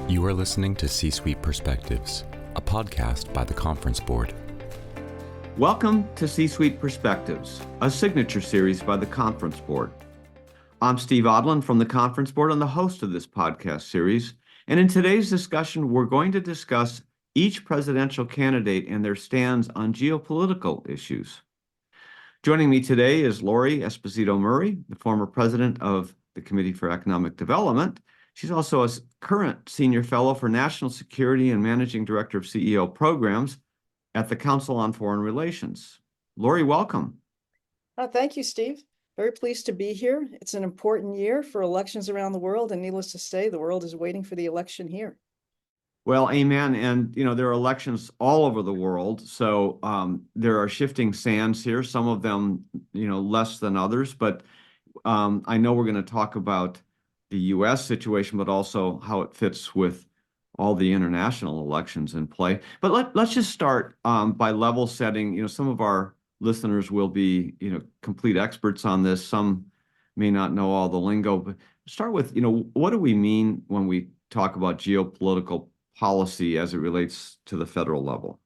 You are listening to C-Suite Perspectives, a podcast by the Conference Board. Welcome to C-Suite Perspectives, a signature series by the Conference Board. I'm Steve Odland from the Conference Board and the host of this podcast series. And in today's discussion, we're going to discuss each presidential candidate and their stands on geopolitical issues. Joining me today is Lori Esposito Murray, the former president of the Committee for Economic Development. She's also a current senior fellow for national security and managing director of CEO programs at the Council on Foreign Relations. Lori, welcome. Thank you, Steve. Very pleased to be here. It's an important year for elections around the world, and needless to say, the world is waiting for the election here. Well, amen. And, there are elections all over the world. So there are shifting sands here, some of them, less than others. But I know we're going to talk about the U.S. situation, but also how it fits with all the international elections in play. But let's just start by level setting. Some of our listeners will be, complete experts on this. Some may not know all the lingo. But start with, what do we mean when we talk about geopolitical policy as it relates to the federal level?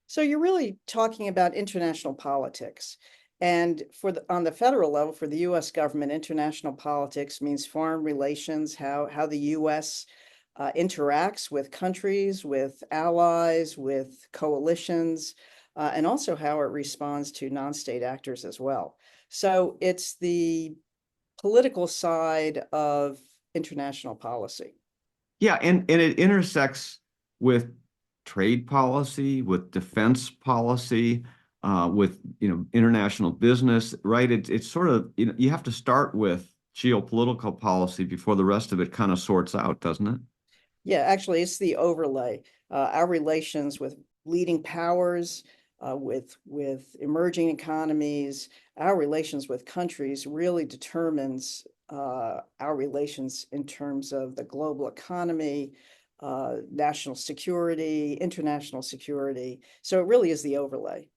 So you're really talking about international politics. And on the federal level, for the U.S. government, international politics means foreign relations, how the U.S. Interacts with countries, with allies, with coalitions, and also how it responds to non-state actors as well. So it's the political side of international policy. Yeah, and it intersects with trade policy, with defense policy, with international business, right? It's sort of, you have to start with geopolitical policy before the rest of it kind of sorts out, doesn't it? Yeah, actually, it's the overlay. Our relations with leading powers, with emerging economies, our relations with countries really determines our relations in terms of the global economy, national security, international security. So it really is the overlay.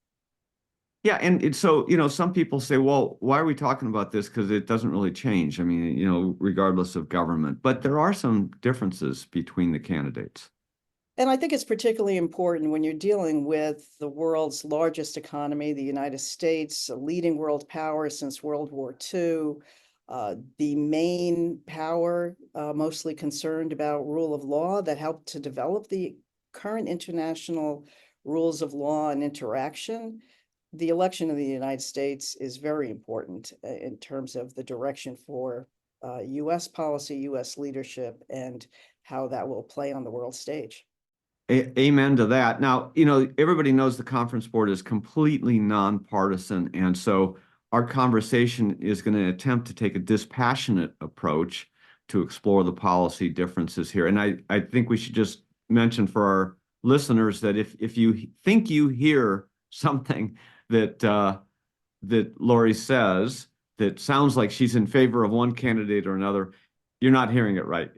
Yeah, and so, some people say, well, why are we talking about this? Because it doesn't really change. I mean, regardless of government. But there are some differences between the candidates. And I think it's particularly important when you're dealing with the world's largest economy, the United States, a leading world power since World War II, the main power mostly concerned about rule of law that helped to develop the current international rules of law and interaction. The election of the United States is very important in terms of the direction for U.S. policy, U.S. leadership, and how that will play on the world stage. Amen to that. Now, everybody knows the Conference Board is completely nonpartisan, and so our conversation is going to attempt to take a dispassionate approach to explore the policy differences here. And I think we should just mention for our listeners that if you think you hear something that Lori says that sounds like she's in favor of one candidate or another, you're not hearing it right.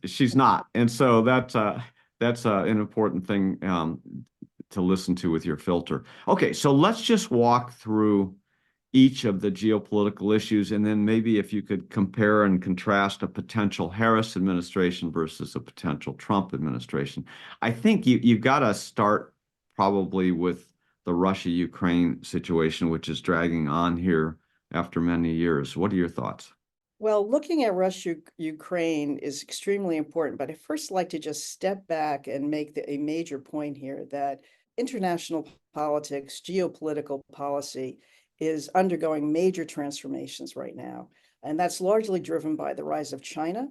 She's not, and so that's an important thing to listen to with your filter. Okay, so let's just walk through each of the geopolitical issues, and then maybe if you could compare and contrast a potential Harris administration versus a potential Trump administration. I think you've got to start probably with the Russia-Ukraine situation, which is dragging on here after many years. What are your thoughts? Well, looking at Russia-Ukraine is extremely important, but I'd first like to just step back and make a major point here that international politics, geopolitical policy is undergoing major transformations right now. And that's largely driven by the rise of China,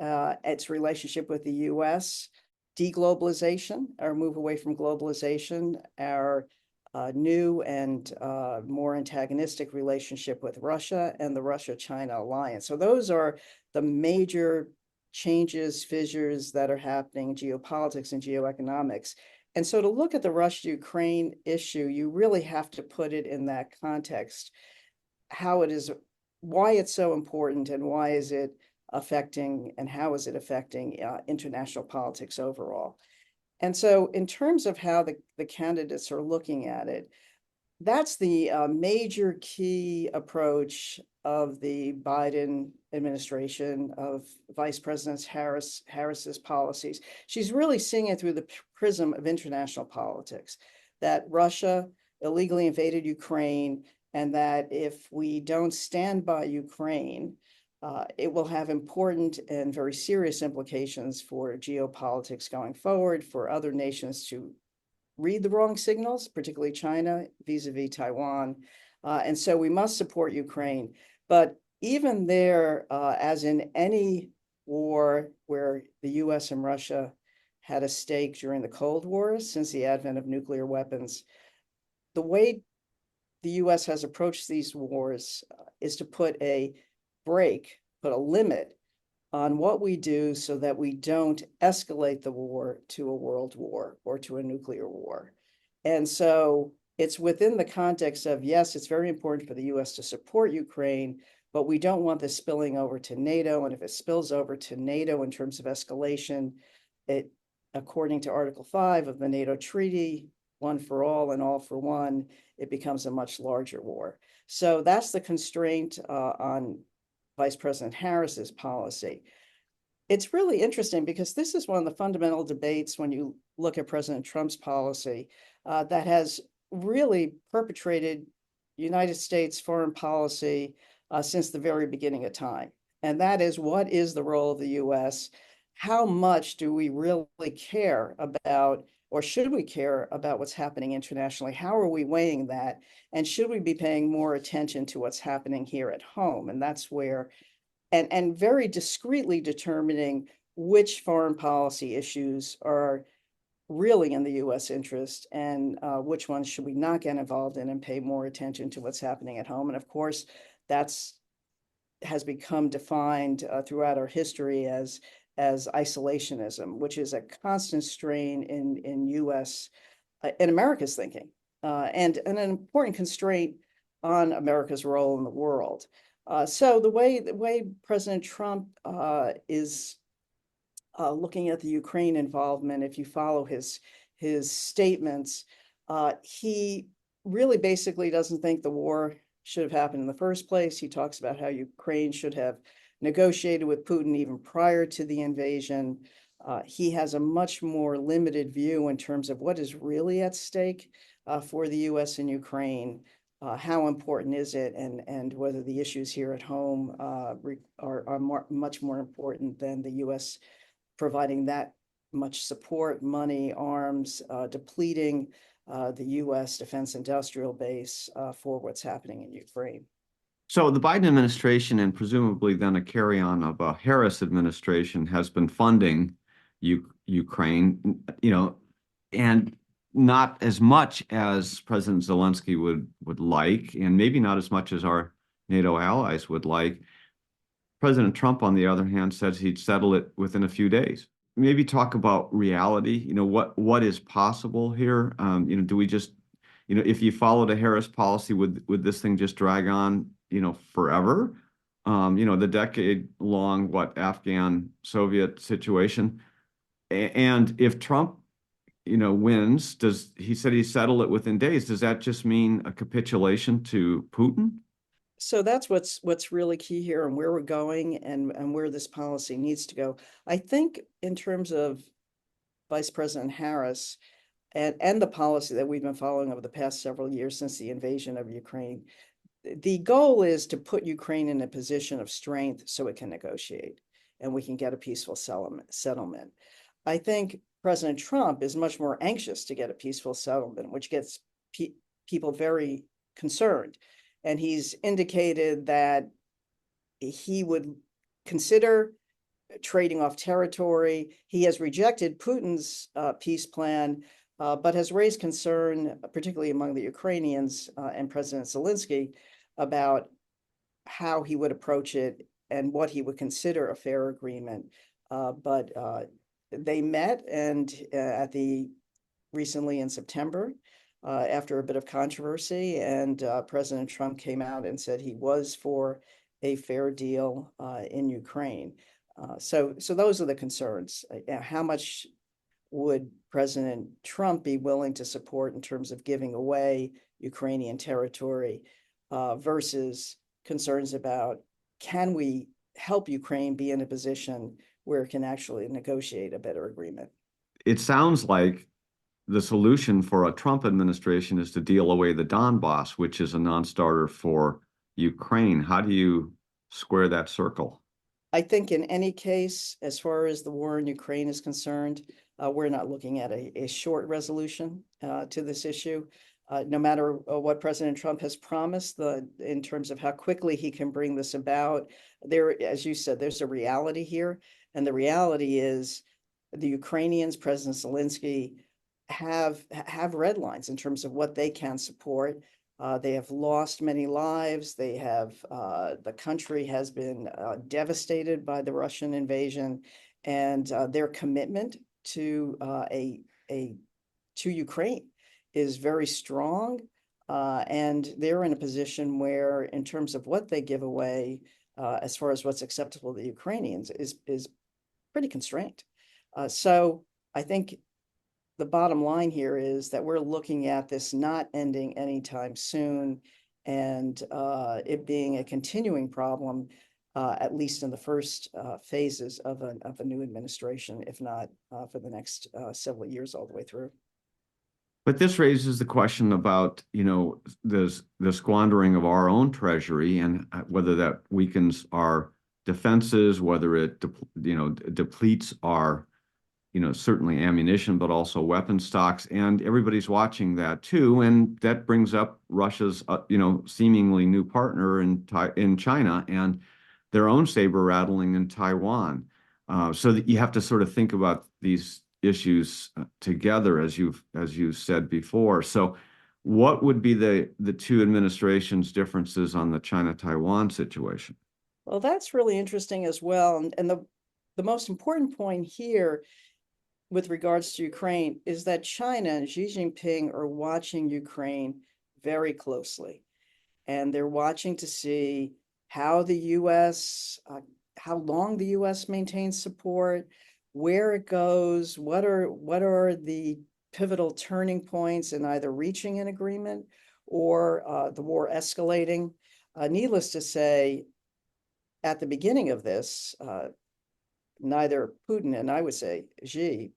its relationship with the US, deglobalization, our move away from globalization, our new and more antagonistic relationship with Russia, and the Russia-China alliance. So those are the major changes, fissures that are happening in geopolitics and geoeconomics. And so to look at the Russia-Ukraine issue, you really have to put it in that context, how it is, why it's so important, and why is it affecting, and how is it affecting international politics overall. And so in terms of how the candidates are looking at it, that's the major key approach of the Biden administration, of Vice President Harris's policies. She's really seeing it through the prism of international politics, that Russia illegally invaded Ukraine, and that if we don't stand by Ukraine, it will have important and very serious implications for geopolitics going forward, for other nations to read the wrong signals, particularly China vis-a-vis Taiwan. And so we must support Ukraine. But even there, as in any war where the US and Russia had a stake during the Cold War, since the advent of nuclear weapons, the way the US has approached these wars is to put a limit on what we do so that we don't escalate the war to a world war or to a nuclear war. And so it's within the context of, yes, it's very important for the US to support Ukraine, but we don't want this spilling over to NATO. And if it spills over to NATO in terms of escalation, it, according to Article 5 of the NATO Treaty, one for all and all for one, it becomes a much larger war. So that's the constraint on Vice President Harris's policy. It's really interesting because this is one of the fundamental debates when you look at President Trump's policy that has really perpetrated United States foreign policy since the very beginning of time. And that is, what is the role of the US? How much do we really care about, or should we care about what's happening internationally? How are we weighing that? And should we be paying more attention to what's happening here at home? And that's where, and very discreetly determining which foreign policy issues are really in the US interest and which ones should we not get involved in and pay more attention to what's happening at home. And of course, that's has become defined throughout our history as isolationism, which is a constant strain in US, in America's thinking, and an important constraint on America's role in the world. So the way President Trump is looking at the Ukraine involvement, if you follow his statements, he really basically doesn't think the war should have happened in the first place. He talks about how Ukraine should have negotiated with Putin even prior to the invasion. He has a much more limited view in terms of what is really at stake for the US and Ukraine. How important is it, and whether the issues here at home are much more important than the US providing that much support, money, arms, depleting the US defense industrial base for what's happening in Ukraine. So the Biden administration, and presumably then a carry-on of a Harris administration, has been funding Ukraine, and not as much as President Zelensky would like, and maybe not as much as our NATO allies would like. President Trump, on the other hand, says he'd settle it within a few days. Maybe talk about reality. What is possible here? Do we just, if you followed a Harris policy, would this thing just drag on, forever? The decade-long Afghan-Soviet situation. And if Trump, wins, he said he settled it within days. Does that just mean a capitulation to Putin? So that's what's really key here, and where we're going, and where this policy needs to go. I think in terms of Vice President Harris and the policy that we've been following over the past several years since the invasion of Ukraine, the goal is to put Ukraine in a position of strength so it can negotiate and we can get a peaceful settlement. I think President Trump is much more anxious to get a peaceful settlement, which gets people very concerned. And he's indicated that he would consider trading off territory. He has rejected Putin's peace plan, but has raised concern, particularly among the Ukrainians and President Zelensky, about how he would approach it and what he would consider a fair agreement. But they met, and recently in September, after a bit of controversy, and President Trump came out and said he was for a fair deal in Ukraine. So those are the concerns. How much would President Trump be willing to support in terms of giving away Ukrainian territory versus concerns about, can we help Ukraine be in a position where it can actually negotiate a better agreement? It sounds like the solution for a Trump administration is to deal away the Donbass, which is a non-starter for Ukraine. How do you square that circle? I think in any case, as far as the war in Ukraine is concerned, we're not looking at a short resolution to this issue. No matter what President Trump has promised in terms of how quickly he can bring this about, there, as you said, there's a reality here. And the reality is the Ukrainians, President Zelensky, have red lines in terms of what they can support. They have lost many lives. They have the country has been devastated by the Russian invasion, and their commitment to to Ukraine is very strong. And they're in a position where, in terms of what they give away, as far as what's acceptable to the Ukrainians, is pretty constrained. So I think the bottom line here is that we're looking at this not ending anytime soon, and it being a continuing problem, at least in the first phases of a new administration, if not for the next several years all the way through. But this raises the question about, the squandering of our own treasury and whether that weakens our defenses, whether it, depletes our, certainly ammunition, but also weapon stocks. And everybody's watching that too. And that brings up Russia's, seemingly new partner in China and their own saber rattling in Taiwan. So that you have to sort of think about these issues together, as you've said before. So what would be the two administrations' differences on the China-Taiwan situation? Well, that's really interesting as well. And the most important point here with regards to Ukraine is that China and Xi Jinping are watching Ukraine very closely. And they're watching to see how the U.S., how long the U.S. maintains support, where it goes, what are the pivotal turning points in either reaching an agreement or the war escalating. Needless to say, at the beginning of this, neither Putin and I would say Xi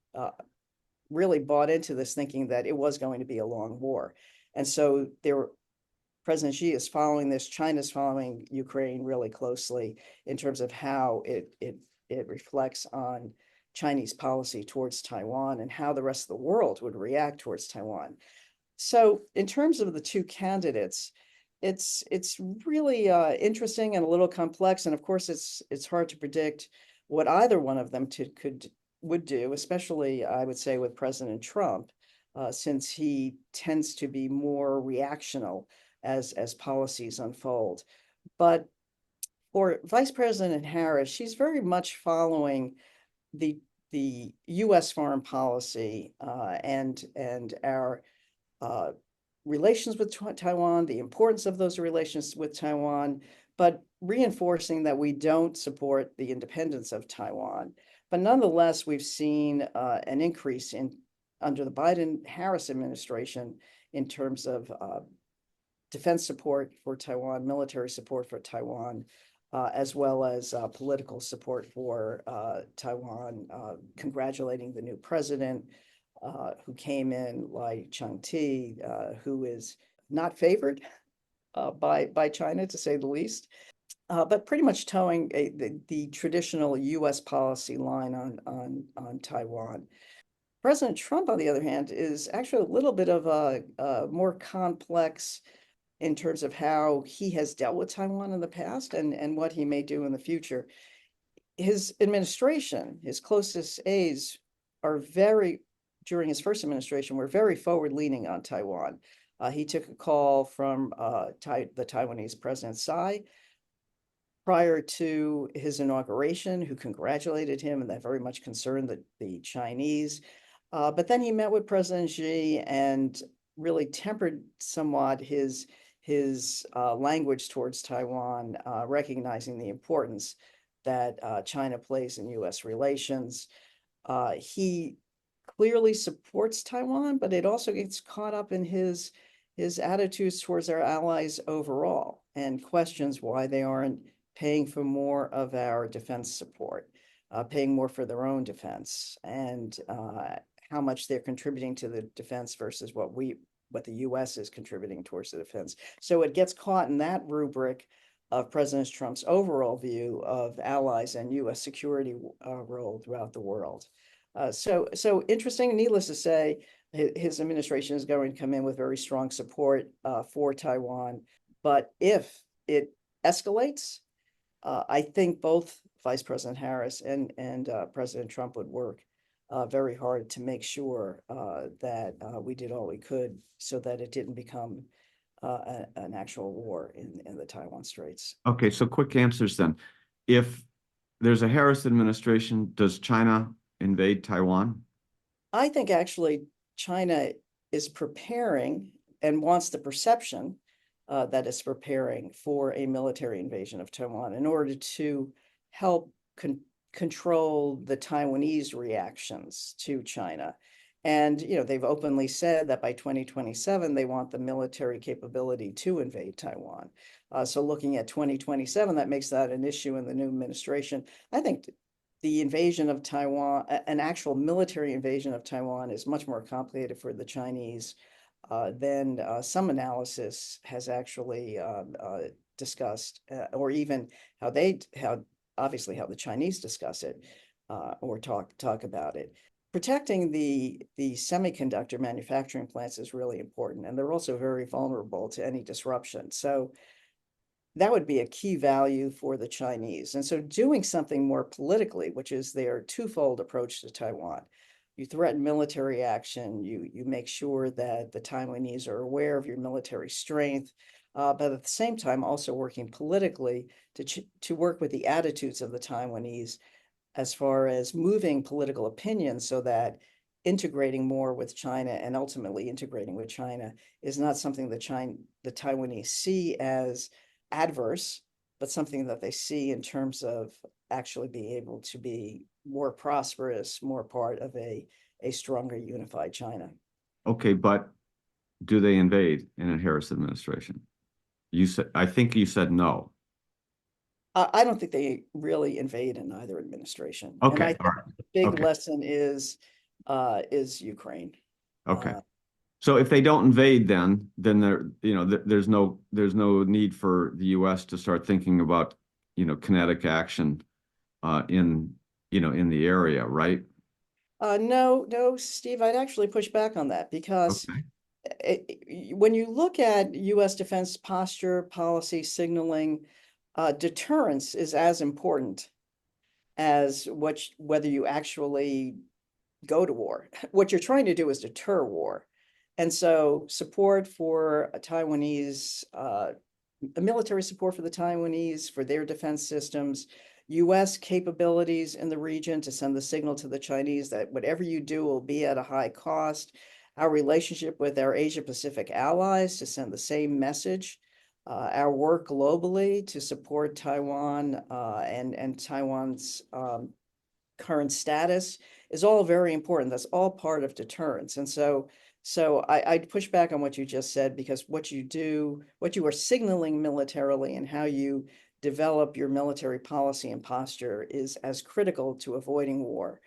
really bought into this, thinking that it was going to be a long war. And so President Xi is following this. China's following Ukraine really closely in terms of how it reflects on Chinese policy towards Taiwan and how the rest of the world would react towards Taiwan. So in terms of the two candidates, it's really interesting and a little complex. And of course, it's hard to predict what either one of them would do, especially I would say with President Trump, since he tends to be more reactional as policies unfold. But for Vice President Harris, she's very much following the U.S. foreign policy and our relations with Taiwan, the importance of those relations with Taiwan, but reinforcing that we don't support the independence of Taiwan. But nonetheless, we've seen an increase under the Biden-Harris administration in terms of defense support for Taiwan, military support for Taiwan, as well as political support for Taiwan, congratulating the new president who came in, Lai Chang-te, who is not favored by China, to say the least, but pretty much towing the traditional U.S. policy line on Taiwan. President Trump, on the other hand, is actually a little bit of a more complex in terms of how he has dealt with Taiwan in the past and what he may do in the future. His administration, his closest aides during his first administration, were very forward-leaning on Taiwan. He took a call from the Taiwanese President Tsai prior to his inauguration, who congratulated him, and that very much concerned the Chinese. But then he met with President Xi and really tempered somewhat his language towards Taiwan, recognizing the importance that China plays in U.S. relations. He clearly supports Taiwan, but it also gets caught up in his his attitudes towards our allies overall and questions why they aren't paying for more of our defense support, paying more for their own defense, and how much they're contributing to the defense versus what the U.S. is contributing towards the defense. So it gets caught in that rubric of President Trump's overall view of allies and U.S. security role throughout the world. So interesting. Needless to say, his administration is going to come in with very strong support for Taiwan. But if it escalates, I think both Vice President Harris and President Trump would work very hard to make sure that we did all we could so that it didn't become an actual war in the Taiwan Straits. Okay, so quick answers then. If there's a Harris administration, does China invade Taiwan? I think actually China is preparing and wants the perception that it's preparing for a military invasion of Taiwan in order to help control the Taiwanese reactions to China. And, they've openly said that by 2027, they want the military capability to invade Taiwan. So looking at 2027, that makes that an issue in the new administration. I think the invasion of Taiwan, an actual military invasion of Taiwan, is much more complicated for the Chinese than some analysis has actually discussed, or even how the Chinese discuss it or talk about it. Protecting the semiconductor manufacturing plants is really important, and they're also very vulnerable to any disruption. So that would be a key value for the Chinese. And so doing something more politically, which is their twofold approach to Taiwan. You threaten military action, you make sure that the Taiwanese are aware of your military strength, but at the same time also working politically to work with the attitudes of the Taiwanese as far as moving political opinion so that integrating more with China and ultimately integrating with China is not something that the Taiwanese see as adverse, but something that they see in terms of actually being able to be more prosperous, more part of a stronger unified China. Okay, but do they invade in a Harris administration? I think you said no. I don't think they really invade in either administration. Okay, and I think all right. the big Okay. lesson is Ukraine. Okay. So if they don't invade, then there's no need for the U.S. to start thinking about kinetic action in the area, right? No, Steve, I'd actually push back on that because when you look at U.S. defense posture, policy, signaling, deterrence is as important as whether you actually go to war. What you're trying to do is deter war. And so support for Taiwanese, military support for the Taiwanese, for their defense systems, U.S. capabilities in the region to send the signal to the Chinese that whatever you do will be at a high cost, our relationship with our Asia-Pacific allies to send the same message, our work globally to support Taiwan and Taiwan's current status is all very important. That's all part of deterrence. And so I'd push back on what you just said, because what you are signaling militarily and how you develop your military policy and posture is as critical to avoiding war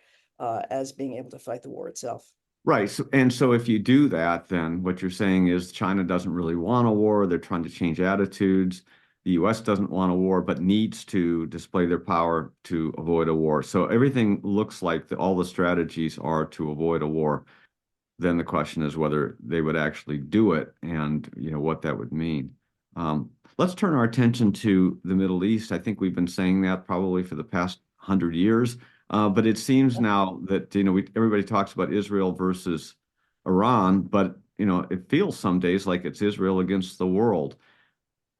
as being able to fight the war itself. Right. So if you do that, then what you're saying is China doesn't really want a war. They're trying to change attitudes. The U.S. doesn't want a war, but needs to display their power to avoid a war. So everything looks like all the strategies are to avoid a war. Then the question is whether they would actually do it and what that would mean. Let's turn our attention to the Middle East. I think we've been saying that probably for the past 100 years. But it seems now that everybody talks about Israel versus Iran, but it feels some days like it's Israel against the world.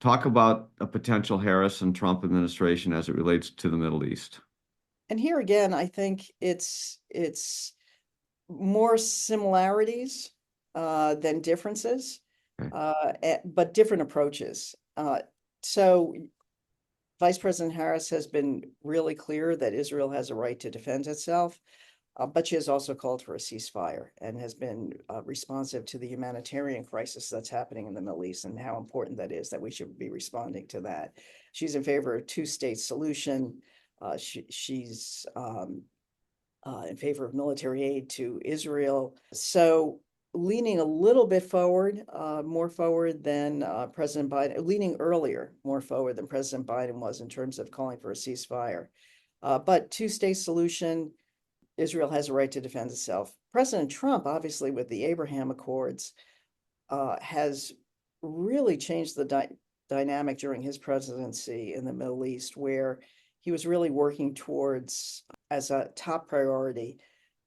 Talk about a potential Harris and Trump administration as it relates to the Middle East. And here again, I think it's more similarities than differences, but different approaches. So Vice President Harris has been really clear that Israel has a right to defend itself. But she has also called for a ceasefire and has been responsive to the humanitarian crisis that's happening in the Middle East and how important that is, that we should be responding to that. She's in favor of a two-state solution. She's in favor of military aid to Israel. So leaning a little bit forward, more forward than President Biden, leaning earlier, more forward than President Biden was in terms of calling for a ceasefire. But two-state solution, Israel has a right to defend itself. President Trump, obviously, with the Abraham Accords, has really changed the dynamic during his presidency in the Middle East, where he was really working towards, as a top priority,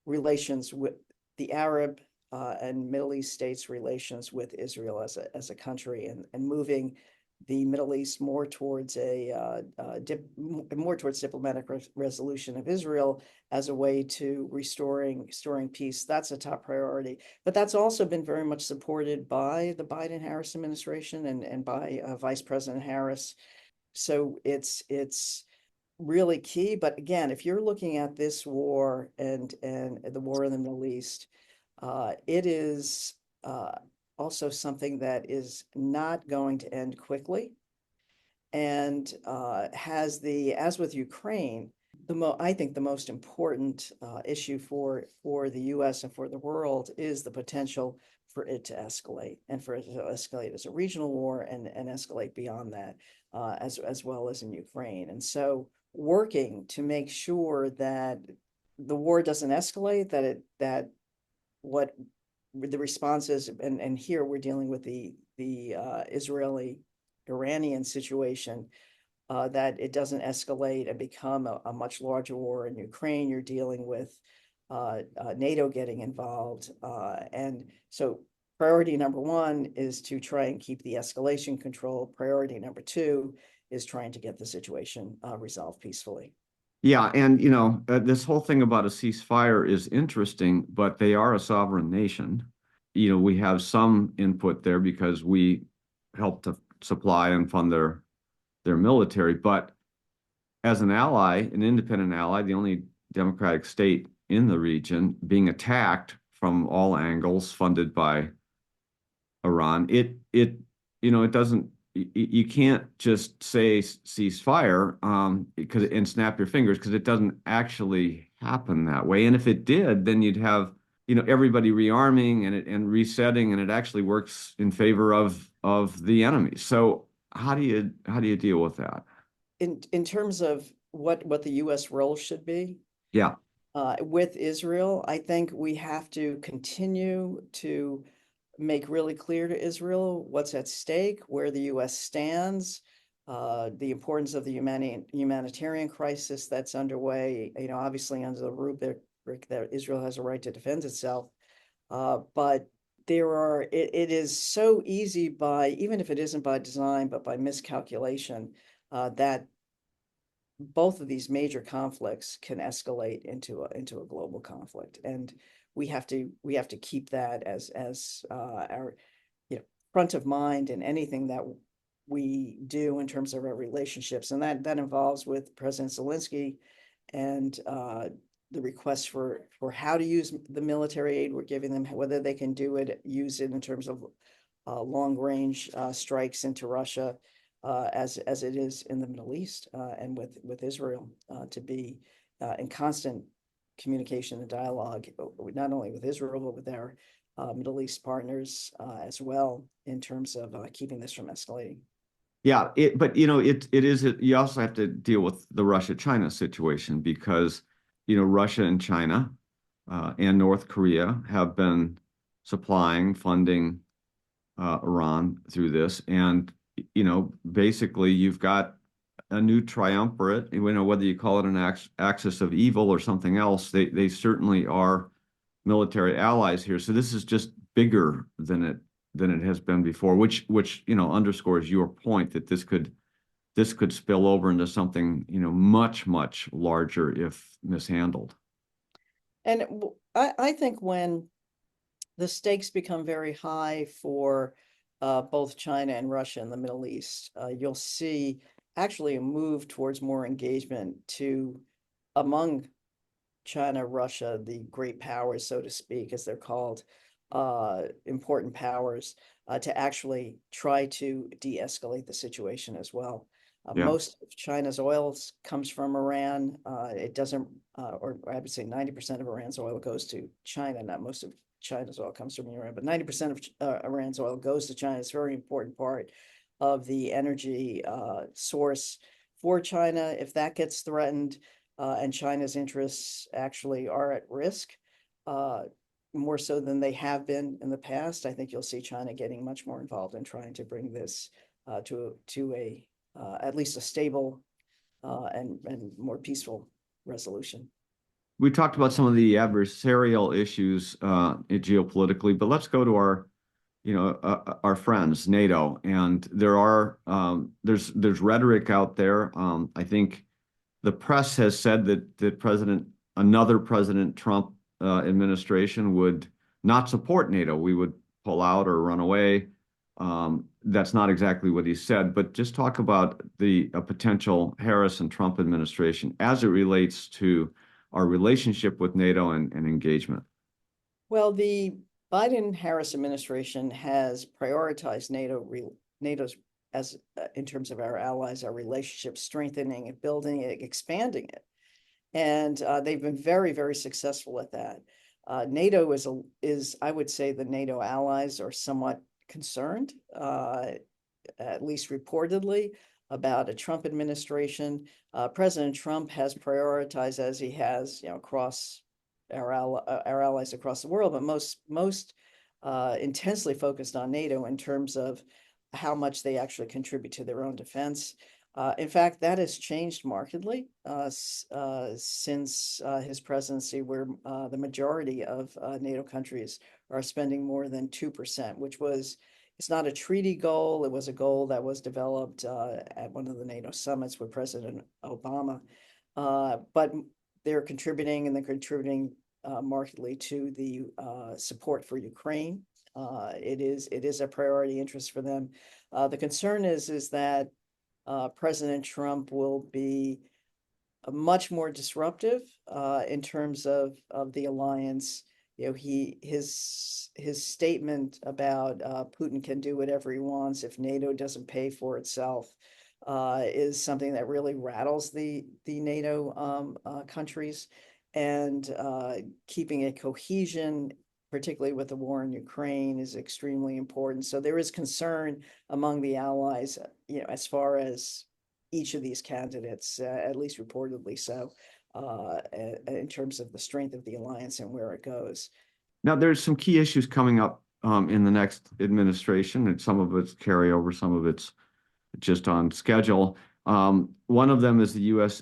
relations with the Arab and Middle East states' relations with Israel as a country, and moving the Middle East more towards more towards diplomatic resolution of Israel as a way to restoring peace. That's a top priority. But that's also been very much supported by the Biden-Harris administration and by Vice President Harris. So it's really key. But again, if you're looking at this war and the war in the Middle East, it is also something that is not going to end quickly, and has as with Ukraine, I think the most important issue for the U.S. and for the world is the potential for it to escalate, and for it to escalate as a regional war and escalate beyond that, as well as in Ukraine. And so working to make sure that the war doesn't escalate, that what the response is, and here we're dealing with the Israeli-Iranian situation, that it doesn't escalate and become a much larger war in Ukraine. You're dealing with NATO getting involved. And so priority number one is to try and keep the escalation control. Priority number two is trying to get the situation resolved peacefully. Yeah, and this whole thing about a ceasefire is interesting, but they are a sovereign nation. We have some input there because we help to supply and fund their military. But as an ally, an independent ally, the only democratic state in the region, being attacked from all angles, funded by Iran, it doesn't. You can't just say ceasefire and snap your fingers, because it doesn't actually happen that way. And if it did, then you'd have everybody rearming and resetting, and it actually works in favor of the enemy. So how do you deal with that? In terms of what the U.S. role should be? Yeah. With Israel, I think we have to continue to make really clear to Israel what's at stake, where the U.S. stands, the importance of the humanitarian crisis that's underway. Obviously under the rubric that Israel has a right to defend itself, but it is so easy, even if it isn't by design, but by miscalculation, that both of these major conflicts can escalate into a global conflict, and we have to keep that as our front of mind in anything that we do in terms of our relationships, and that involves with President Zelensky and the request for how to use the military aid we're giving them, whether they can use it in terms of long range strikes into Russia, as it is in the Middle East, and with Israel, to be in constant communication and dialogue, not only with Israel, but with our Middle East partners as well, in terms of keeping this from escalating. Yeah, but you also have to deal with the Russia-China situation, because Russia and China and North Korea have been funding Iran through this, and basically you've got a new triumvirate. Whether you call it an axis of evil or something else, they certainly are military allies here. So this is just bigger than it has been before, which underscores your point that this could spill over into something much, much larger if mishandled. And I think when the stakes become very high for both China and Russia in the Middle East, you'll see actually a move towards more engagement among China, Russia, the great powers, so to speak, as they're called, important powers, to actually try to de-escalate the situation as well. Yeah. Most of China's oil comes from Iran. It doesn't, or I would say 90% of Iran's oil goes to China. Not most of China's oil comes from Iran, but 90% of Iran's oil goes to China. It's a very important part of the energy source for China. If that gets threatened, and China's interests actually are at risk, more so than they have been in the past, I think you'll see China getting much more involved in trying to bring this to a at least a stable and more peaceful resolution. We talked about some of the adversarial issues geopolitically, but let's go to our friends, NATO. And there's rhetoric out there. I think the press has said that another President Trump administration would not support NATO. We would pull out or run away. That's not exactly what he said, but just talk about a potential Harris and Trump administration as it relates to our relationship with NATO and engagement. Well, the Biden-Harris administration has prioritized NATO's as in terms of our allies, our relationship, strengthening it, building it, expanding it. And they've been very, very successful at that. NATO is, I would say, the NATO allies are somewhat concerned, at least reportedly, about a Trump administration. President Trump has prioritized, as he has, across our allies across the world, but most intensely focused on NATO in terms of how much they actually contribute to their own defense. In fact, that has changed markedly since his presidency, where the majority of NATO countries are spending more than 2%, it's not a treaty goal. It was a goal that was developed at one of the NATO summits with President Obama. But they're contributing markedly to the support for Ukraine. It is a priority interest for them. The concern is that President Trump will be much more disruptive in terms of the alliance. His statement about Putin can do whatever he wants if NATO doesn't pay for itself is something that really rattles the NATO countries, and keeping a cohesion, particularly with the war in Ukraine, is extremely important. So there is concern among the allies, as far as each of these candidates, at least reportedly so, in terms of the strength of the alliance and where it goes. Now, there's some key issues coming up in the next administration, and some of it's carryover, some of it's just on schedule. One of them is the USMCA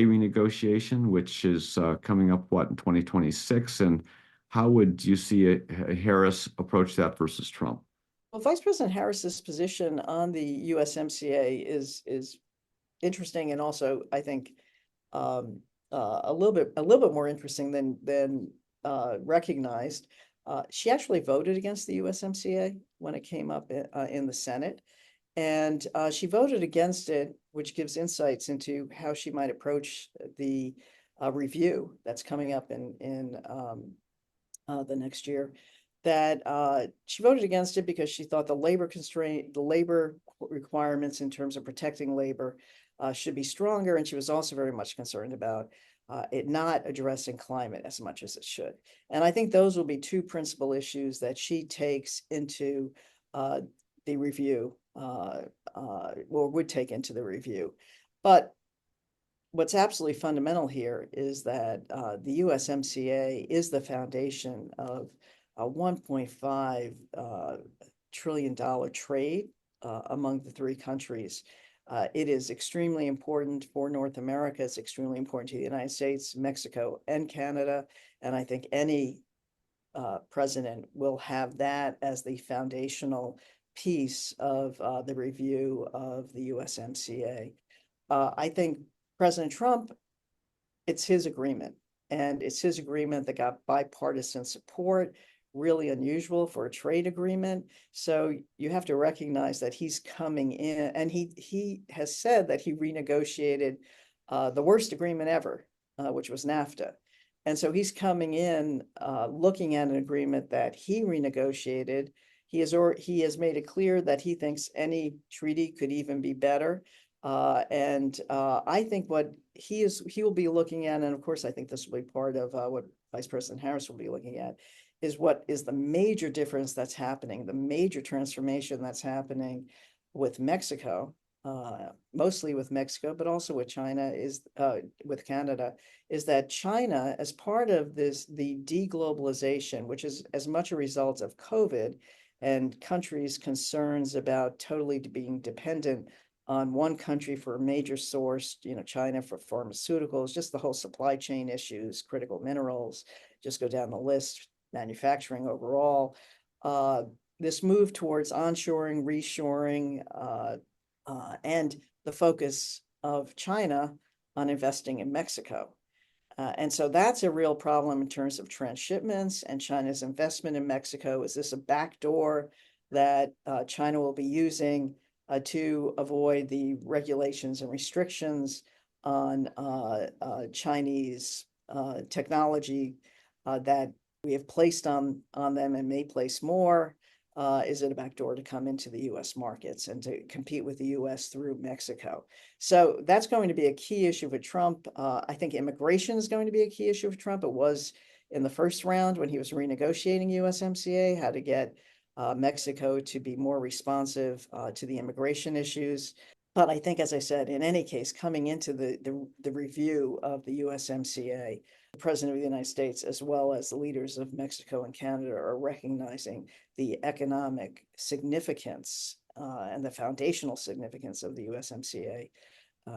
renegotiation, which is coming up, in 2026? And how would you see a Harris approach that versus Trump? Well, Vice President Harris's position on the USMCA is interesting, and also, I think, a little bit more interesting than recognized. She actually voted against the USMCA when it came up in the Senate, and she voted against it, which gives insights into how she might approach the review that's coming up in the next year. That she voted against it because she thought the labor requirements in terms of protecting labor should be stronger, and she was also very much concerned about it not addressing climate as much as it should. And I think those will be two principal issues that she takes into the review, or would take into the review. But what's absolutely fundamental here is that the USMCA is the foundation of a $1.5 trillion trade among the three countries. It is extremely important for North America. It's extremely important to the United States, Mexico, and Canada. And I think any president will have that as the foundational piece of the review of the USMCA. I think President Trump, it's his agreement, and it's his agreement that got bipartisan support. Really unusual for a trade agreement. So you have to recognize that he's coming in, and he has said that he renegotiated the worst agreement ever which was NAFTA. And so he's coming in, looking at an agreement that he renegotiated. He has made it clear that he thinks any treaty could even be better. I think what he will be looking at, and of course, I think this will be part of what Vice President Harris will be looking at, is what is the major difference that's happening, the major transformation that's happening with Mexico, mostly with Mexico, but also with China, with Canada, is that China, as part of the deglobalization, which is as much a result of COVID and countries' concerns about totally being dependent on one country for a major source, China for pharmaceuticals, just the whole supply chain issues, critical minerals, just go down the list, manufacturing overall. This move towards onshoring, reshoring, and the focus of China on investing in Mexico. And so that's a real problem in terms of transshipments and China's investment in Mexico. Is this a backdoor that China will be using to avoid the regulations and restrictions on Chinese technology that we have placed on them and may place more? Is it a backdoor to come into the U.S. markets and to compete with the U.S. through Mexico? So that's going to be a key issue for Trump. I think immigration is going to be a key issue for Trump. It was in the first round when he was renegotiating USMCA, how to get Mexico to be more responsive to the immigration issues. But I think, as I said, in any case, coming into the review of the USMCA, the President of the United States, as well as the leaders of Mexico and Canada, are recognizing the economic significance and the foundational significance of the USMCA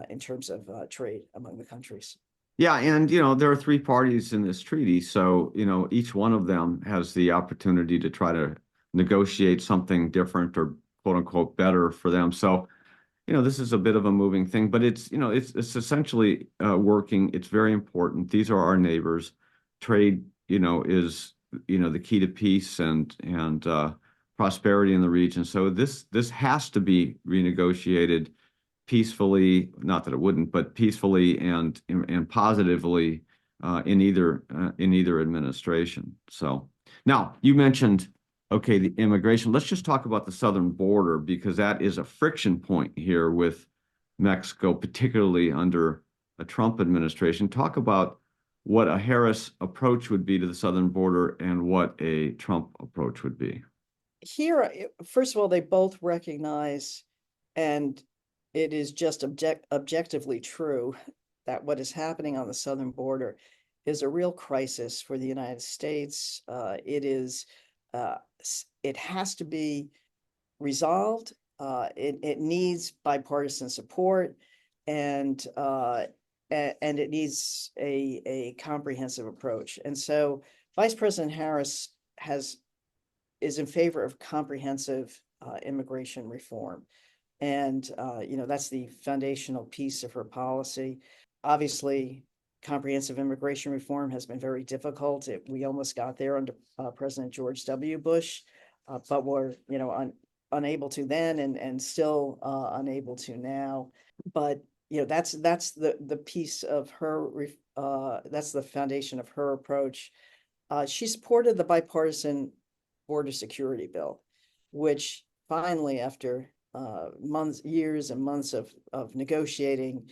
in terms of trade among the countries. Yeah, and there are three parties in this treaty, so each one of them has the opportunity to try to negotiate something different or quote unquote better for them. So this is a bit of a moving thing, but it's essentially working. It's very important. These are our neighbors. Trade, is the key to peace and prosperity in the region. So this has to be renegotiated peacefully. Not that it wouldn't, but peacefully and positively in either administration. So now you mentioned, okay, the immigration. Let's just talk about the southern border, because that is a friction point here with Mexico, particularly under a Trump administration. Talk about what a Harris approach would be to the southern border and what a Trump approach would be. Here, first of all, they both recognize, and it is just objectively true, that what is happening on the southern border is a real crisis for the United States. It has to be resolved. It needs bipartisan support, and it needs a comprehensive approach. And so, Vice President Harris is in favor of comprehensive immigration reform, and that's the foundational piece of her policy. Obviously, comprehensive immigration reform has been very difficult. We almost got there under President George W. Bush, but we're unable to then, and still unable to now. But that's the piece of her. That's the foundation of her approach. She supported the bipartisan border security bill, which finally, after years and months of negotiating,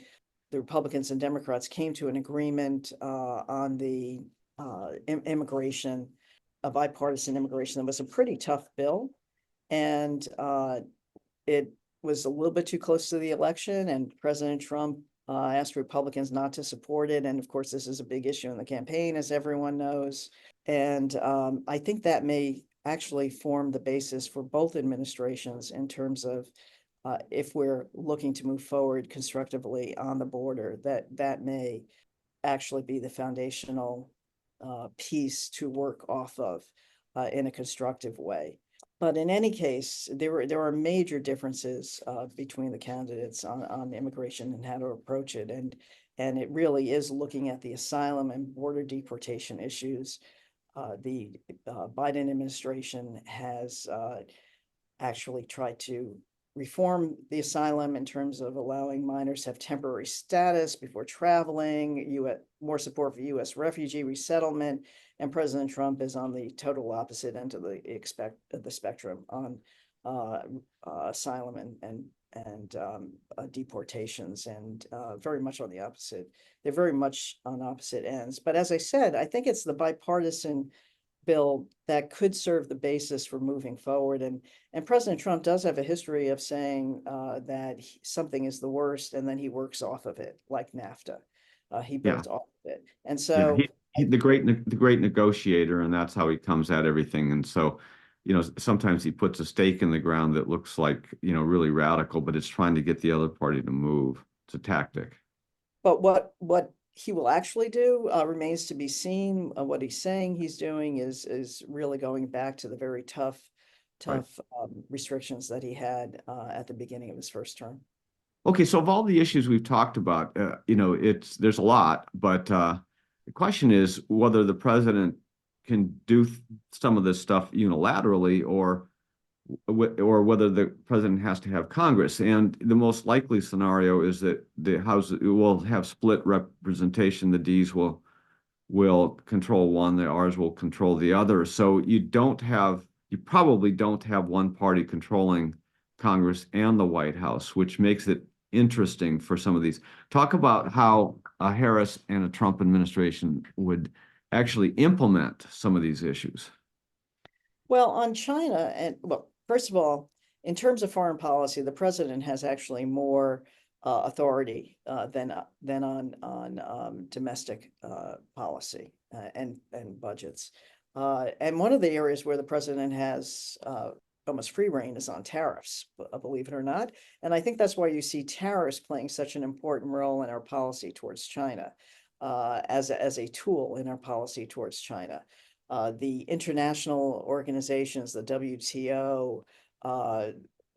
the Republicans and Democrats came to an agreement on the immigration, a bipartisan immigration. That was a pretty tough bill, and it was a little bit too close to the election, and President Trump asked Republicans not to support it. And of course, this is a big issue in the campaign, as everyone knows. And I think that may actually form the basis for both administrations in terms of if we're looking to move forward constructively on the border, that may actually be the foundational piece to work off of in a constructive way. But in any case, there are major differences between the candidates on immigration and how to approach it, and it really is looking at the asylum and border deportation issues. The Biden administration has actually tried to reform the asylum in terms of allowing minors to have temporary status before traveling, more support for U.S. refugee resettlement, and President Trump is on the total opposite end of the spectrum on asylum and deportations, and very much on the opposite. They're very much on opposite ends. But as I said, I think it's the bipartisan bill that could serve the basis for moving forward. And President Trump does have a history of saying that something is the worst, and then he works off of it, like NAFTA. He built off of it. And so the great negotiator, and that's how he comes at everything. And so, sometimes he puts a stake in the ground that looks like, really radical, but it's trying to get the other party to move. It's a tactic. But what he will actually do remains to be seen. What he's saying he's doing is really going back to the very tough Right. Restrictions that he had at the beginning of his first term. Okay, so of all the issues we've talked about, there's a lot, but the question is whether the president can do some of this stuff unilaterally, or whether the president has to have Congress. And the most likely scenario is that the House will have split representation. The Ds will control one, the Rs will control the other. So you probably don't have one party controlling Congress and the White House, which makes it interesting for some of these. Talk about how a Harris and a Trump administration would actually implement some of these issues. Well, on China, first of all, in terms of foreign policy, the president has actually more authority than on domestic policy and budgets. And one of the areas where the president has almost free reign is on tariffs, believe it or not. And I think that's why you see tariffs playing such an important role in our policy towards China, as a tool in our policy towards China. The international organizations, the WTO,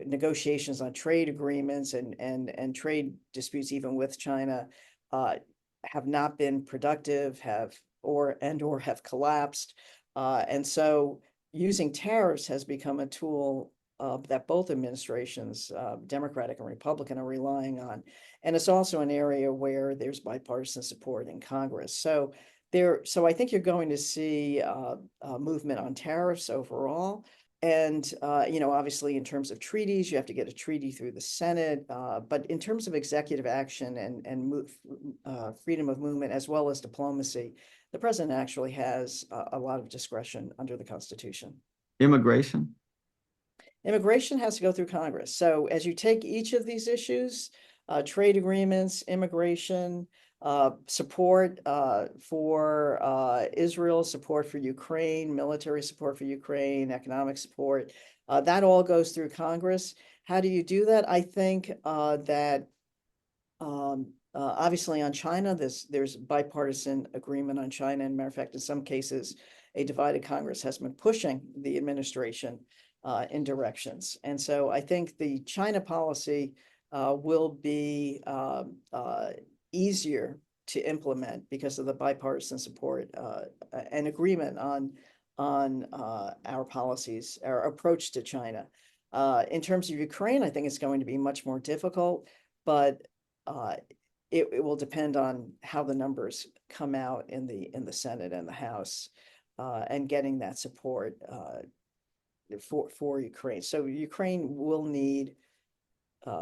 negotiations on trade agreements and trade disputes, even with China, have not been productive, or have collapsed. And so using tariffs has become a tool that both administrations, Democratic and Republican, are relying on. And it's also an area where there's bipartisan support in Congress. So I think you're going to see a movement on tariffs overall. And, obviously in terms of treaties, you have to get a treaty through the Senate. But in terms of executive action and freedom of movement, as well as diplomacy, the president actually has a lot of discretion under the Constitution. Immigration has to go through Congress. So as you take each of these issues, trade agreements, immigration, support for Israel, support for Ukraine, military support for Ukraine, economic support, that all goes through Congress. How do you do that? I think that obviously on China, there's bipartisan agreement on China. And matter of fact, in some cases, a divided Congress has been pushing the administration in directions. And so I think the China policy will be easier to implement because of the bipartisan support and agreement on our policies, our approach to China. In terms of Ukraine, I think it's going to be much more difficult, but it will depend on how the numbers come out in the Senate and the House, and getting that support for Ukraine. So Ukraine will need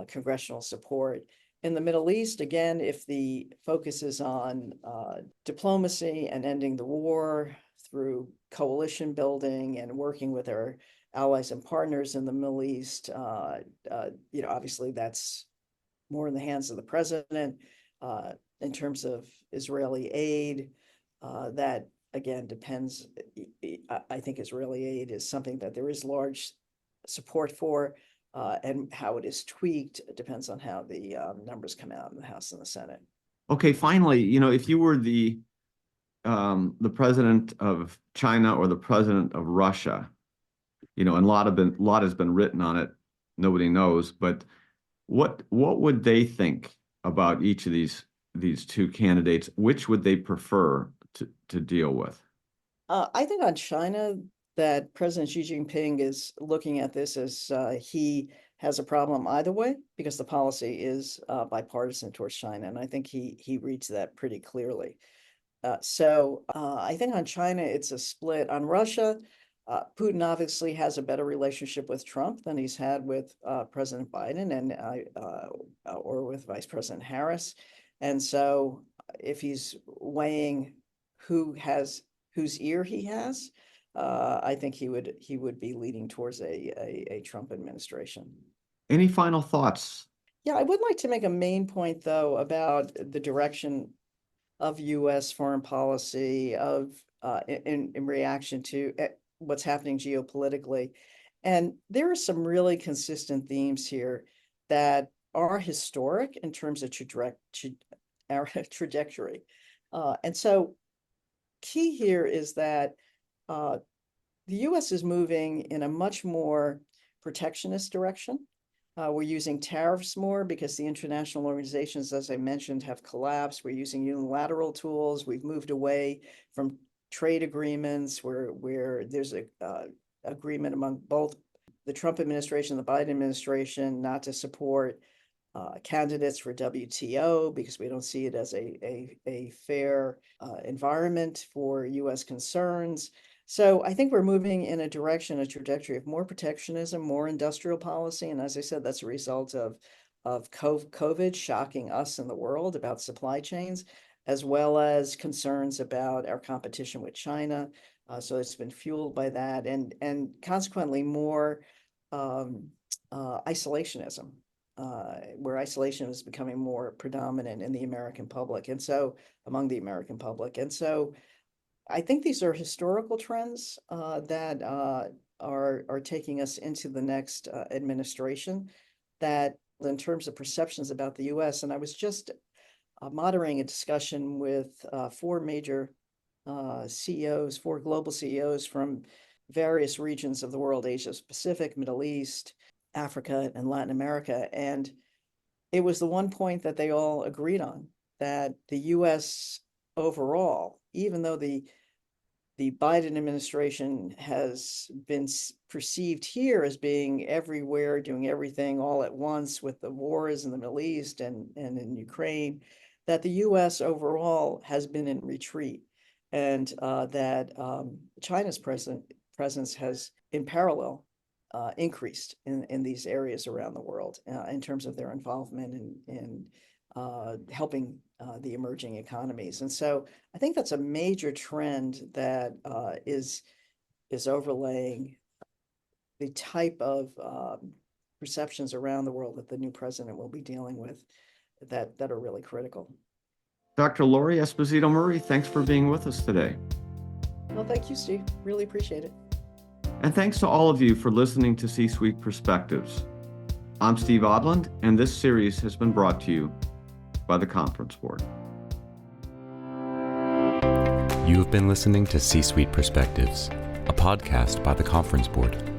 congressional support. In the Middle East, again, if the focus is on diplomacy and ending the war through coalition building and working with our allies and partners in the Middle East, obviously that's more in the hands of the president. In terms of Israeli aid, that again depends. I think Israeli aid is something that there is large support for. And how it is tweaked, it depends on how the numbers come out in the House and the Senate. Okay, finally, if you were the president of China or the president of Russia, and a lot has been written on it. Nobody knows, but what would they think about each of these two candidates? Which would they prefer to deal with? I think on China, that President Xi Jinping is looking at this as he has a problem either way because the policy is bipartisan towards China. And I think he reads that pretty clearly. So I think on China, it's a split. On Russia, Putin obviously has a better relationship with Trump than he's had with President Biden and or with Vice President Harris. And so if he's weighing whose ear he has, I think he would be leaning towards a Trump administration. Any final thoughts? Yeah, I would like to make a main point, though, about the direction of U.S. foreign policy in reaction to what's happening geopolitically. And there are some really consistent themes here that are historic in terms of our trajectory. And so key here is that the U.S. is moving in a much more protectionist direction. We're using tariffs more because the international organizations, as I mentioned, have collapsed. We're using unilateral tools. We've moved away from trade agreements where there's a agreement among both the Trump administration and the Biden administration not to support candidates for WTO because we don't see it as a fair environment for U.S. concerns. So I think we're moving in a trajectory of more protectionism, more industrial policy. And as I said, that's a result of COVID shocking us and the world about supply chains, as well as concerns about our competition with China. So it's been fueled by that and consequently more isolationism, where isolation is becoming more predominant in the American public. And so among the American public. And so I think these are historical trends that are taking us into the next administration that in terms of perceptions about the U.S. And I was just moderating a discussion with four major CEOs, four global CEOs from various regions of the world, Asia Pacific, Middle East, Africa, and Latin America. And it was the one point that they all agreed on, that the U.S. overall, even though the Biden administration has been perceived here as being everywhere, doing everything all at once with the wars in the Middle East and in Ukraine, that the U.S. overall has been in retreat, and that China's presence has, in parallel, increased in these areas around the world in terms of their involvement in helping the emerging economies. And so I think that's a major trend that is overlaying the type of perceptions around the world that the new president will be dealing with that are really critical. Dr. Lori Esposito Murray, thanks for being with us today. Well, thank you, Steve. Really appreciate it. And thanks to all of you for listening to C-Suite Perspectives. I'm Steve Odland, and this series has been brought to you by the Conference Board. You have been listening to C-Suite Perspectives, a podcast by the Conference Board.